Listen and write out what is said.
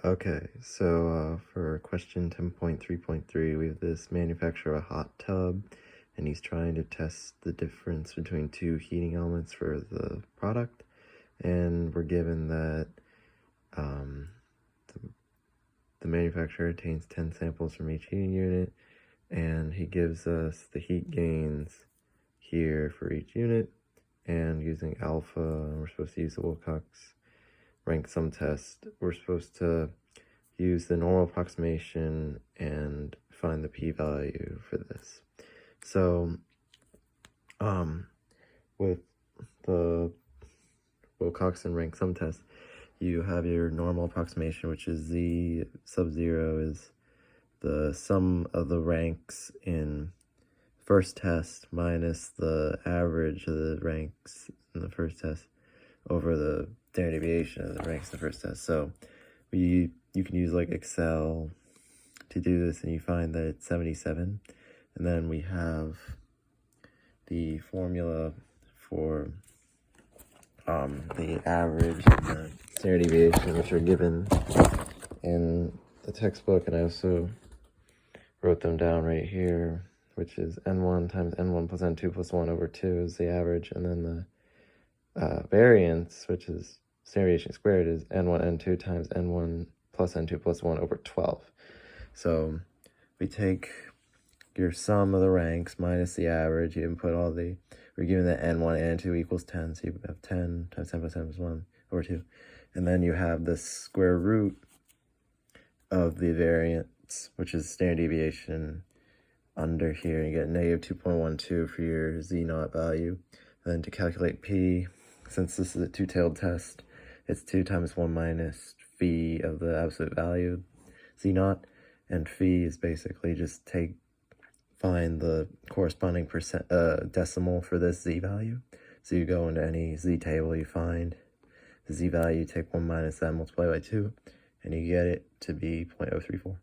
Okay, so for question 10.3.3, we have this manufacturer of a hot tub, and he's trying to test the difference between two heating elements for the product, and we're given that the manufacturer obtains 10 samples from each heating unit, and he gives us the heat gains here for each unit, and using alpha, we're supposed to use the Wilcox rank sum test. We're supposed to use the normal approximation and find the p-value for this. So with the Wilcoxon rank sum test, you have your normal approximation, which is z sub 0 is the sum of the ranks in first test minus the average of the ranks in the first test over the standard deviation of the ranks in the first test. So you can use like Excel to do this, and you find that it's 77. And then we have the formula for the average and the standard deviation, which are given in the textbook, and I also wrote them down right here, which is n1 times n1 plus n2 plus 1 over 2 is the average, and then the variance, which is standard deviation squared, is n1 n2 times n1 plus n2 plus 1 over 12. So we take your sum of the ranks minus the average, you input all we're given that n1 and n2 equals 10, so you have 10 times 10 plus 10 plus 1 over 2. And then you have the square root of the variance, which is standard deviation under here. You get negative 2.12 for your z0 value. And then to calculate p, since this is a two-tailed test, it's 2 times 1 minus phi of the absolute value, z0. And phi is basically just find the corresponding decimal for this z value. So you go into any z table, you find the z value, take 1 minus that, multiply by 2, and you get it to be 0.034.